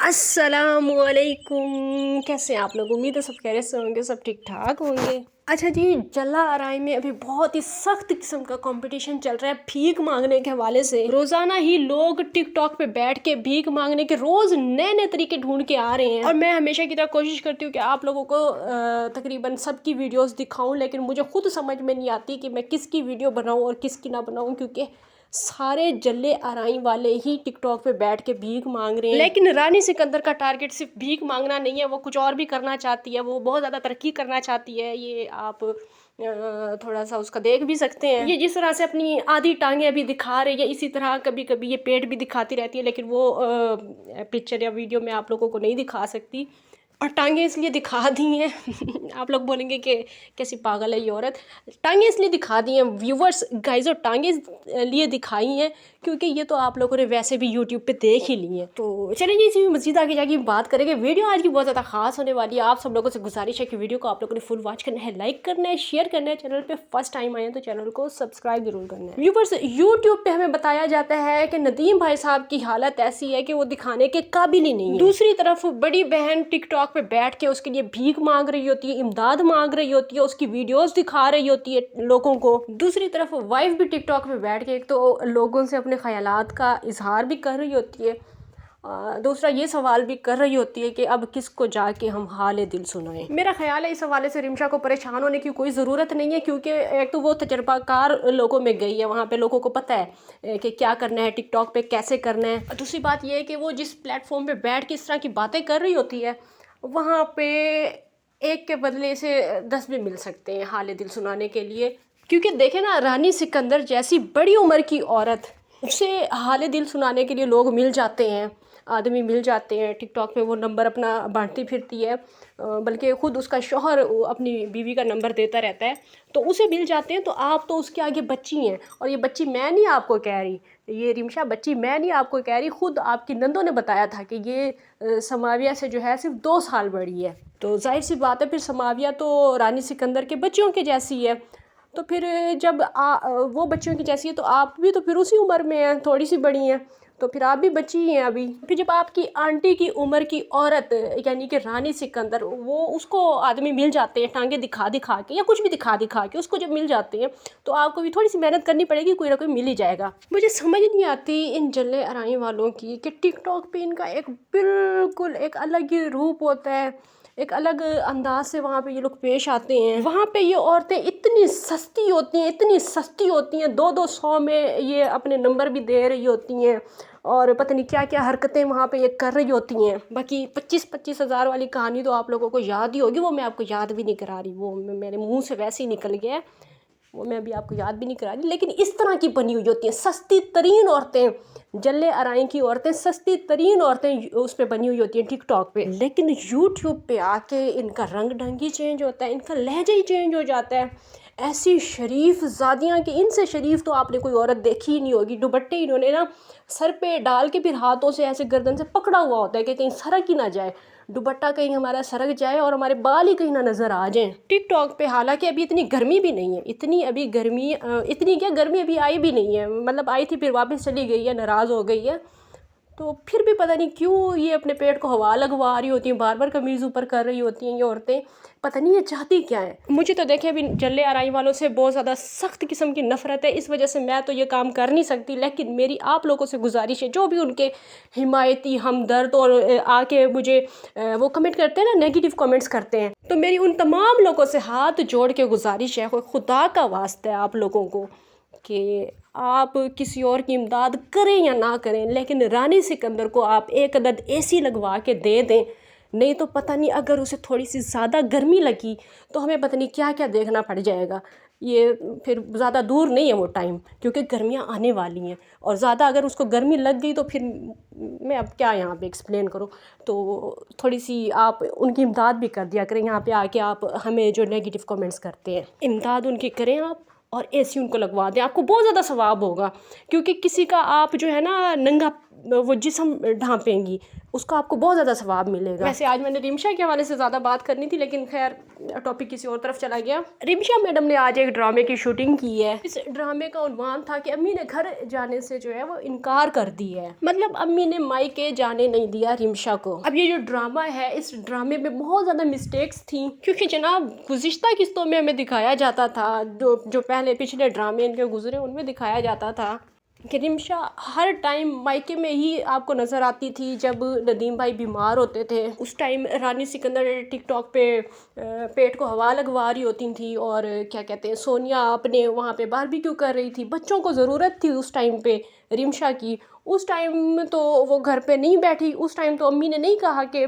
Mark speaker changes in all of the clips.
Speaker 1: السلام علیکم، کیسے ہیں آپ لوگ؟ امید ہے سب خیریت سے ہوں گے، سب ٹھیک ٹھاک ہوں گے۔ اچھا جی، جلا آرائی میں ابھی بہت ہی سخت قسم کا کمپٹیشن چل رہا ہے بھیک مانگنے کے حوالے سے۔ روزانہ ہی لوگ ٹک ٹاک پہ بیٹھ کے بھیک مانگنے کے روز نئے نئے طریقے ڈھونڈ کے آ رہے ہیں، اور میں ہمیشہ کی طرح کوشش کرتی ہوں کہ آپ لوگوں کو تقریباً سب کی ویڈیوز دکھاؤں، لیکن مجھے خود سمجھ میں نہیں آتی کہ میں کس کی ویڈیو بناؤں اور کس کی نہ بناؤں، کیونکہ سارے جلے آرائی والے ہی ٹک ٹاک پہ بیٹھ کے بھیک مانگ رہے ہیں۔ لیکن رانی سکندر کا ٹارگٹ صرف بھیک مانگنا نہیں ہے، وہ کچھ اور بھی کرنا چاہتی ہے، وہ بہت زیادہ ترقی کرنا چاہتی ہے۔ یہ آپ تھوڑا سا اس کا دیکھ بھی سکتے ہیں۔ یہ جس طرح سے اپنی آدھی ٹانگیں ابھی دکھا رہی ہے، اسی طرح کبھی کبھی یہ پیٹ بھی دکھاتی رہتی ہے، لیکن وہ پکچر یا ویڈیو میں آپ لوگوں کو نہیں دکھا سکتی، اور ٹانگیں اس لیے دکھا دی ہیں آپ لوگ بولیں گے کہ کیسی پاگل ہے یہ عورت۔ ٹانگیں اس لیے دکھا دی ہیں ویورز گائز، اور ٹانگیں لیے دکھائی ہیں کیونکہ یہ تو آپ لوگوں نے ویسے بھی یوٹیوب پہ دیکھ ہی لی ہیں۔ تو چلیں جی، اسی مزید آگے جا کے بات کریں گے۔ ویڈیو آج کی بہت زیادہ خاص ہونے والی ہے۔ آپ سب لوگوں سے گزارش ہے کہ ویڈیو کو آپ لوگوں نے فل واچ کرنا ہے، لائک کرنا ہے، شیئر کرنا ہے، چینل پہ فرسٹ ٹائم آئے ہیں تو چینل کو سبسکرائب ضرور کرنا ہے۔ ویورز، یوٹیوب پہ ہمیں بتایا جاتا ہے کہ ندیم بھائی صاحب کی حالت ایسی ہے کہ وہ دکھانے کے قابل ہی نہیں ہے۔ دوسری طرف بڑی بہن ٹک ٹاک پہ بیٹھ کے اس کے لیے بھیک مانگ رہی ہوتی ہے، امداد مانگ رہی ہوتی ہے، اس کی ویڈیوز دکھا رہی ہوتی ہے لوگوں کو۔ دوسری طرف وائف بھی ٹک ٹاک پہ بیٹھ کے ایک تو لوگوں سے اپنے خیالات کا اظہار بھی کر رہی ہوتی ہے، دوسرا یہ سوال بھی کر رہی ہوتی ہے کہ اب کس کو جا کے ہم حال دل سنائیں۔ میرا خیال ہے اس حوالے سے رمشا کو پریشان ہونے کی کوئی ضرورت نہیں ہے، کیونکہ ایک تو وہ تجربہ کار لوگوں میں گئی ہے، وہاں پہ لوگوں کو پتہ ہے کہ کیا کرنا ہے، ٹک ٹاک پہ کیسے کرنا ہے۔ دوسری بات یہ ہے کہ وہ جس پلیٹ فارم پہ بیٹھ کے اس طرح کی باتیں کر رہی ہوتی ہے، وہاں پہ ایک کے بدلے سے 10 بھی مل سکتے ہیں حال دل سنانے کے لیے، کیونکہ دیکھیں نا، رانی سکندر جیسی بڑی عمر کی عورت، اسے حال دل سنانے کے لیے لوگ مل جاتے ہیں، آدمی مل جاتے ہیں ٹک ٹاک پہ، وہ نمبر اپنا بانٹتی پھرتی ہے، بلکہ خود اس کا شوہر اپنی بیوی کا نمبر دیتا رہتا ہے، تو اسے مل جاتے ہیں۔ تو آپ تو اس کے آگے بچی ہیں، اور یہ بچی میں نہیں آپ کو کہہ رہی، یہ رمشا بچی میں نہیں آپ کو کہہ رہی، خود آپ کی نندوں نے بتایا تھا کہ یہ سماویہ سے جو ہے صرف 2 سال بڑی ہے۔ تو ظاہر سی بات ہے، پھر سماویہ تو رانی سکندر کے بچوں کے جیسی ہے، تو پھر جب وہ بچوں کی جیسی ہے تو آپ بھی تو پھر اسی عمر میں ہیں، تھوڑی سی بڑی ہیں، تو پھر آپ بھی بچی ہی ہیں ابھی۔ پھر جب آپ کی آنٹی کی عمر کی عورت یعنی کہ رانی سکندر، وہ اس کو آدمی مل جاتے ہیں ٹانگیں دکھا دکھا کے یا کچھ بھی دکھا دکھا کے، اس کو جب مل جاتے ہیں تو آپ کو بھی تھوڑی سی محنت کرنی پڑے گی، کوئی نہ کوئی مل ہی جائے گا۔ مجھے سمجھ نہیں آتی ان جلے آرائی والوں کی کہ ٹک ٹاک پہ ان کا ایک بالکل ایک الگ ہی روپ ہوتا ہے، ایک الگ انداز سے وہاں پہ یہ لوگ پیش آتے ہیں۔ وہاں پہ یہ عورتیں اتنی سستی ہوتی ہیں، اتنی سستی ہوتی ہیں، 200 میں یہ اپنے نمبر بھی دے رہی ہوتی ہیں، اور پتہ نہیں کیا کیا حرکتیں وہاں پہ یہ کر رہی ہوتی ہیں۔ باقی 25 ہزار والی کہانی تو آپ لوگوں کو یاد ہی ہوگی، وہ میں آپ کو یاد بھی نہیں کرا رہی، وہ میرے منہ سے ویسے ہی نکل گیا ہے، وہ میں ابھی آپ کو یاد بھی نہیں کرا رہی۔ لیکن اس طرح کی بنی ہوئی ہوتی ہیں سستی ترین عورتیں، جلے آرائی کی عورتیں، سستی ترین عورتیں اس پہ بنی ہوئی ہوتی ہیں ٹک ٹاک پہ، لیکن یوٹیوب پہ آ کے ان کا رنگ ڈھنگ ہی چینج ہوتا ہے، ان کا لہجہ ہی چینج ہو جاتا ہے۔ ایسی شریف زادیاں کہ ان سے شریف تو آپ نے کوئی عورت دیکھی ہی نہیں ہوگی۔ دوپٹے انہوں نے نا سر پہ ڈال کے پھر ہاتھوں سے ایسے گردن سے پکڑا ہوا ہوتا ہے کہ کہیں سرک ہی نہ جائے، دوپٹہ کہیں ہمارا سرک جائے اور ہمارے بال ہی کہیں نہ نظر آ جائیں ٹک ٹاک پہ۔ حالانکہ ابھی اتنی گرمی بھی نہیں ہے، اتنی ابھی گرمی اتنی کیا گرمی ابھی آئی بھی نہیں ہے، مطلب آئی تھی پھر واپس چلی گئی ہے، ناراض ہو گئی ہے، تو پھر بھی پتہ نہیں کیوں یہ اپنے پیٹ کو ہوا لگوا رہی ہوتی ہیں، بار بار قمیض اوپر کر رہی ہوتی ہیں یہ عورتیں، پتہ نہیں یہ چاہتی کیا ہے۔ مجھے تو دیکھیں ابھی جلے آرائی والوں سے بہت زیادہ سخت قسم کی نفرت ہے، اس وجہ سے میں تو یہ کام کر نہیں سکتی، لیکن میری آپ لوگوں سے گزارش ہے جو بھی ان کے حمایتی ہمدرد اور آ کے مجھے وہ کمنٹ کرتے ہیں نا، نیگیٹو کمنٹس کرتے ہیں، تو میری ان تمام لوگوں سے ہاتھ جوڑ کے گزارش ہے، خدا کا واسطہ ہے آپ لوگوں کو، کہ آپ کسی اور کی امداد کریں یا نہ کریں، لیکن رانی سکندر کو آپ ایک عدد اے سی لگوا کے دے دیں، نہیں تو پتہ نہیں اگر اسے تھوڑی سی زیادہ گرمی لگی تو ہمیں پتہ نہیں کیا کیا دیکھنا پڑ جائے گا۔ یہ پھر زیادہ دور نہیں ہے وہ ٹائم، کیونکہ گرمیاں آنے والی ہیں، اور زیادہ اگر اس کو گرمی لگ گئی تو پھر میں اب کیا یہاں پہ ایکسپلین کروں، تو تھوڑی سی آپ ان کی امداد بھی کر دیا کریں، یہاں پہ آ کے آپ ہمیں جو نیگیٹو کمنٹس کرتے ہیں امداد ان کی کریں آپ، اور اے سی ان کو لگوا دیں، آپ کو بہت زیادہ ثواب ہوگا، کیونکہ کسی کا آپ جو ہے نا ننگا وہ جسم ڈھانپیں گی اس کا آپ کو بہت زیادہ ثواب ملے گا. ویسے آج میں نے رمشا کے حوالے سے زیادہ بات کرنی تھی لیکن خیر ٹاپک کسی اور طرف چلا گیا. رمشا میڈم نے آج ایک ڈرامے کی شوٹنگ کی ہے. اس ڈرامے کا عنوان تھا کہ امی نے گھر جانے سے جو ہے وہ انکار کر دی ہے. مطلب امی نے مائکے جانے نہیں دیا رمشا کو. اب یہ جو ڈرامہ ہے اس ڈرامے میں بہت زیادہ مسٹیکس تھیں کیونکہ جناب گزشتہ قسطوں میں ہمیں دکھایا جاتا تھا جو پہلے پچھلے ڈرامے ان کے گزرے ان میں دکھایا جاتا تھا کہ رمشا ہر ٹائم مائکے میں ہی آپ کو نظر آتی تھی. جب ندیم بھائی بیمار ہوتے تھے اس ٹائم رانی سکندر ٹک ٹاک پہ پیٹ کو ہوا لگوا رہی ہوتی تھی اور کیا کہتے ہیں سونیا اپنے وہاں پہ باربیکیو کر رہی تھی. بچوں کو ضرورت تھی اس ٹائم پہ رمشا کی. اس ٹائم تو وہ گھر پہ نہیں بیٹھی. اس ٹائم تو امی نے نہیں کہا کہ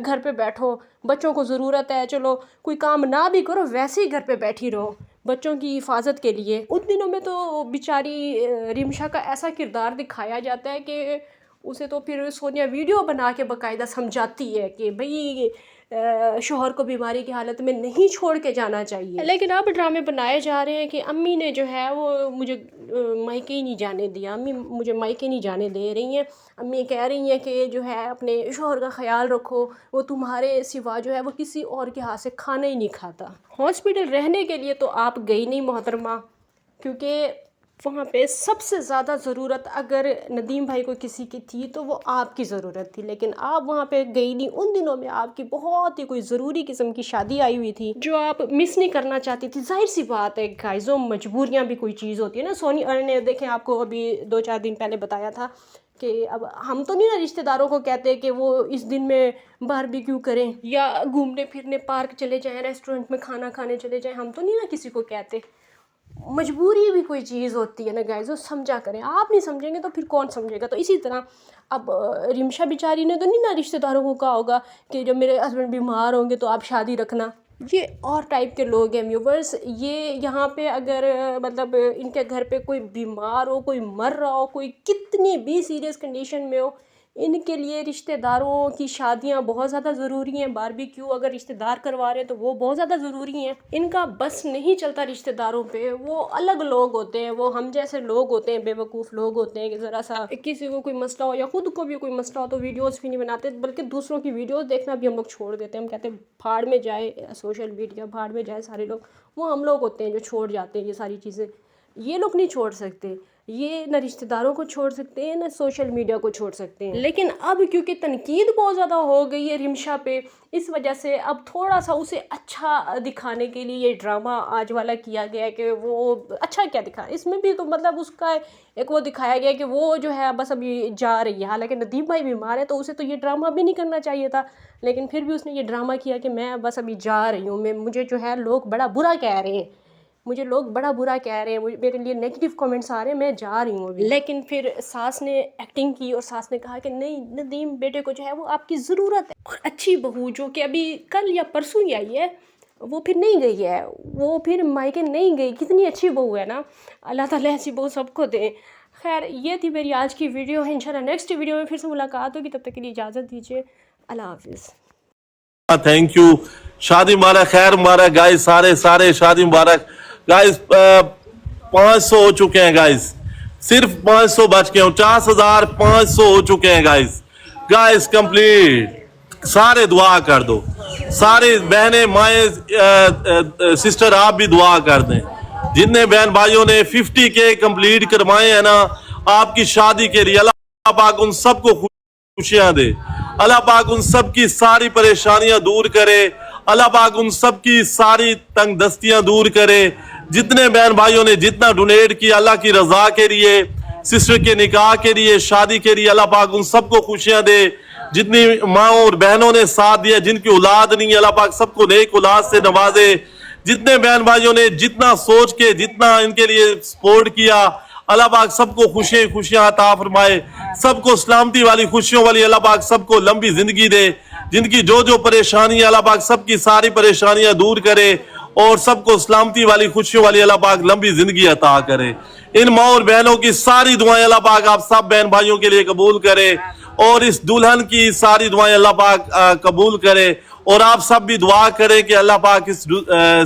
Speaker 1: گھر پہ بیٹھو بچوں کو ضرورت ہے چلو کوئی کام نہ بھی کرو ویسے ہی گھر پہ بیٹھی رہو بچوں کی حفاظت کے لیے. ان دنوں میں تو بیچاری رمشا کا ایسا کردار دکھایا جاتا ہے کہ اسے تو پھر سونیا ویڈیو بنا کے باقاعدہ سمجھاتی ہے کہ بھئی شوہر کو بیماری کی حالت میں نہیں چھوڑ کے جانا چاہیے. لیکن اب ڈرامے بنائے جا رہے ہیں کہ امی نے جو ہے وہ مجھے مائکے ہی نہیں جانے دیا. امی مجھے مائکے نہیں جانے دے رہی ہیں. امی کہہ رہی ہیں کہ جو ہے اپنے شوہر کا خیال رکھو وہ تمہارے سوا جو ہے وہ کسی اور کے ہاتھ سے کھانا ہی نہیں کھاتا. ہاسپٹل رہنے کے لیے تو آپ گئی نہیں محترمہ کیونکہ وہاں پہ سب سے زیادہ ضرورت اگر ندیم بھائی کو کسی کی تھی تو وہ آپ کی ضرورت تھی لیکن آپ وہاں پہ گئی نہیں. ان دنوں میں آپ کی بہت ہی کوئی ضروری قسم کی شادی آئی ہوئی تھی جو آپ مس نہیں کرنا چاہتی تھی. ظاہر سی بات ہے گائزوں مجبوریاں بھی کوئی چیز ہوتی ہے نا. سونی نے دیکھیں آپ کو ابھی 2-4 دن پہلے بتایا تھا کہ اب ہم تو نہیں نا رشتہ داروں کو کہتے کہ وہ اس دن میں باربیکیو کریں یا گھومنے پھرنے پارک چلے جائیں ریسٹورنٹ میں کھانا کھانے چلے جائیں. ہم تو نہیں نا کسی کو کہتے. مجبوری بھی کوئی چیز ہوتی ہے نا گائزو سمجھا کریں. آپ نہیں سمجھیں گے تو پھر کون سمجھے گا. تو اسی طرح اب رمشا بیچاری نے تو نہیں نا رشتہ داروں کو کہا ہوگا کہ جب میرے ہسبینڈ بیمار ہوں گے تو آپ شادی رکھنا. یہ اور ٹائپ کے لوگ ہیں ویورز. یہ یہاں پہ اگر مطلب ان کے گھر پہ کوئی بیمار ہو کوئی مر رہا ہو کوئی کتنی بھی سیریس کنڈیشن میں ہو ان کے لیے رشتہ داروں کی شادیاں بہت زیادہ ضروری ہیں. باربیکیو اگر رشتہ دار کروا رہے ہیں تو وہ بہت زیادہ ضروری ہیں. ان کا بس نہیں چلتا رشتہ داروں پہ. وہ الگ لوگ ہوتے ہیں. وہ ہم جیسے لوگ ہوتے ہیں بے وقوف لوگ ہوتے ہیں کہ ذرا سا کسی کو کوئی مسئلہ ہو یا خود کو بھی کوئی مسئلہ ہو تو ویڈیوز بھی نہیں بناتے بلکہ دوسروں کی ویڈیوز دیکھنا بھی ہم لوگ چھوڑ دیتے ہیں. ہم کہتے ہیں بھاڑ میں جائے سوشل میڈیا بھاڑ میں جائے سارے لوگ. وہ ہم لوگ ہوتے ہیں جو چھوڑ جاتے ہیں یہ ساری چیزیں. یہ لوگ نہیں چھوڑ سکتے. یہ نہ رشتہ داروں کو چھوڑ سکتے ہیں نہ سوشل میڈیا کو چھوڑ سکتے ہیں. لیکن اب کیونکہ تنقید بہت زیادہ ہو گئی ہے رمشا پہ اس وجہ سے اب تھوڑا سا اسے اچھا دکھانے کے لیے یہ ڈرامہ آج والا کیا گیا ہے کہ وہ اچھا کیا دکھا. اس میں بھی تو مطلب اس کا ایک وہ دکھایا گیا کہ وہ جو ہے بس ابھی جا رہی ہے. حالانکہ ندیم بھائی بیمار ہے تو اسے تو یہ ڈرامہ بھی نہیں کرنا چاہیے تھا لیکن پھر بھی اس نے یہ ڈرامہ کیا کہ میں بس ابھی جا رہی ہوں. مجھے جو ہے لوگ بڑا برا کہہ رہے ہیں. میرے لیے نیگیٹو کامنٹس آ رہے ہیں. میں جا رہی ہوں ابھی. لیکن پھر ساس نے ایکٹنگ کی اور ساس نے کہا کہ نہیں ندیم بیٹے کو جو ہے وہ آپ کی ضرورت ہے. اور اچھی بہو جو کہ ابھی کل یا پرسوں ہی آئی ہے وہ پھر نہیں گئی ہے. وہ پھر مائکے نہیں گئی. کتنی اچھی بہو ہے نا. اللہ تعالیٰ ایسی بہو سب کو دے. خیر یہ تھی میری آج کی ویڈیو. انشاءاللہ نیکسٹ ویڈیو میں پھر سے ملاقات ہوگی. تب تک کے لیے اجازت دیجیے. اللہ حافظ.
Speaker 2: Thank you. شادی مبارک خیر مبارک گائز. سارے شادی مبارک گائز. 500 ہو چکے ہیں گائز. صرف 500 بچ کے 50,500 ہو چکے ہیں گائز کمپلیٹ. سارے دعا کر دو. سارے بہنیں مائیں سسٹر آپ بھی دعا کر دیں. جتنے بہن بھائیوں نے 50K کمپلیٹ کروائے ہیں نا آپ کی شادی کے لیے اللہ پاک ان سب کو خوشیاں دے. اللہ پاک ان سب کی ساری پریشانیاں دور کرے. اللہ پاک ان سب کی ساری تنگ دستیاں دور کرے. جتنے بہن بھائیوں نے جتنا ڈونیٹ کیا اللہ کی رضا کے لیے سسٹر کے نکاح کے لیے شادی کے لیے اللہ پاک ان سب کو خوشیاں دے. جتنی ماں اور بہنوں نے ساتھ دیا جن کی اولاد نہیں اللہ پاک سب کو نیک اولاد سے نوازے. جتنے بہن بھائیوں نے جتنا سوچ کے جتنا ان کے لیے سپورٹ کیا اللہ پاک سب کو خوشیاں عطا فرمائے. سب کو سلامتی والی خوشیوں والی اللہ پاک سب کو لمبی زندگی دے. جن کی جو پریشانی اللہ پاک سب کی ساری پریشانیاں دور کرے اور سب کو سلامتی والی خوشیوں والی اللہ پاک لمبی زندگی عطا کرے. ان ماں اور بہنوں کی ساری دعائیں اللہ پاک آپ سب بہن بھائیوں کے لیے قبول کرے اور اس دلہن کی ساری دعائیں اللہ پاک قبول کرے. اور آپ سب بھی دعا کریں کہ اللہ پاک اس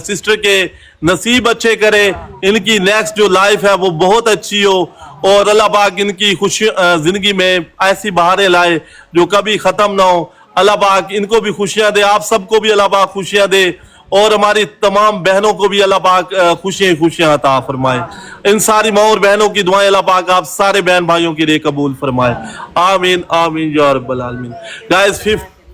Speaker 2: سسٹر کے نصیب اچھے کرے. ان کی نیکسٹ جو لائف ہے وہ بہت اچھی ہو اور اللہ پاک ان کی خوشی زندگی میں ایسی بہاریں لائے جو کبھی ختم نہ ہو. اللہ پاک ان کو بھی خوشیاں دے, آپ سب کو بھی اللہ پاک خوشیاں دے, اور ہماری تمام بہنوں کو بھی اللہ پاک خوشیاں عطا فرمائے. ان ساری ماں اور بہنوں کی دعائیں اللہ پاک آپ سارے بہن بھائیوں کے لیے قبول فرمائے. آمین آمین یا رب العالمین. گائز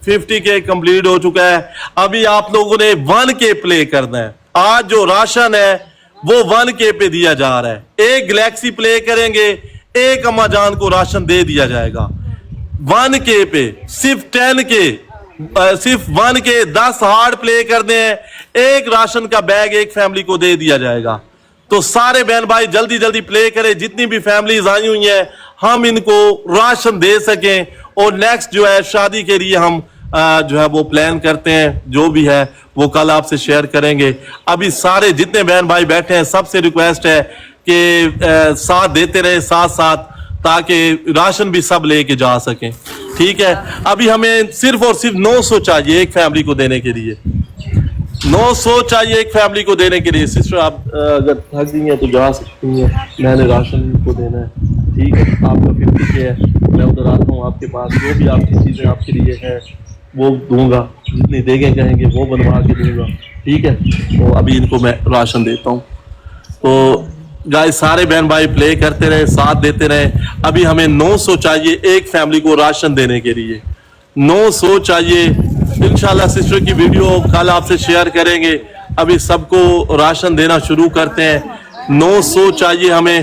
Speaker 2: 50K کمپلیٹ ہو چکا ہے. ابھی آپ لوگوں نے 1K پلے کرنا ہے. آج جو راشن ہے وہ 1K پہ دیا جا رہا ہے. ایک گلیکسی پلے کریں گے, ایک اماں جان کو راشن دے دیا جائے گا 1K پہ. صرف 10K, صرف 1K 10 ہارڈ پلے کرنے ہیں, ایک راشن کا بیگ ایک فیملی کو دے دیا جائے گا. تو سارے بہن بھائی جلدی جلدی پلے کریں, جتنی بھی فیملیز آئی ہوئی ہیں ہم ان کو راشن دے سکیں. اور نیکسٹ جو ہے شادی کے لیے ہم جو ہے وہ پلان کرتے ہیں, جو بھی ہے وہ کل آپ سے شیئر کریں گے. ابھی سارے جتنے بہن بھائی بیٹھے ہیں سب سے ریکویسٹ ہے کہ ساتھ دیتے رہے ساتھ ساتھ, تاکہ راشن بھی سب لے کے جا سکیں. ٹھیک ہے, ابھی ہمیں صرف اور صرف 900 چاہیے ایک فیملی کو دینے کے لیے. 900 چاہیے ایک فیملی کو دینے کے لیے. سسٹر آپ اگر تھک گئی ہیں تو جا سکتی ہیں, میں نے راشن کو دینا ہے. ٹھیک ہے, آپ کا 50K ہے, میں ادھر آتا ہوں آپ کے پاس, جو بھی آپ کی چیزیں آپ کے لیے ہیں وہ دوں گا, جتنی دیگیں کہیں گے وہ بنوا کے دوں گا. ٹھیک ہے, تو ابھی ان کو میں راشن دیتا ہوں. تو گائز سارے بہن بھائی پلے کرتے رہے, ساتھ دیتے رہے. ابھی ہمیں 900 چاہیے ایک فیملی کو راشن دینے کے لیے. 900 چاہیے. انشاءاللہ سسٹر کی ویڈیو کل آپ سے شیئر کریں گے. ابھی سب کو راشن دینا شروع کرتے ہیں. 900 چاہیے ہمیں.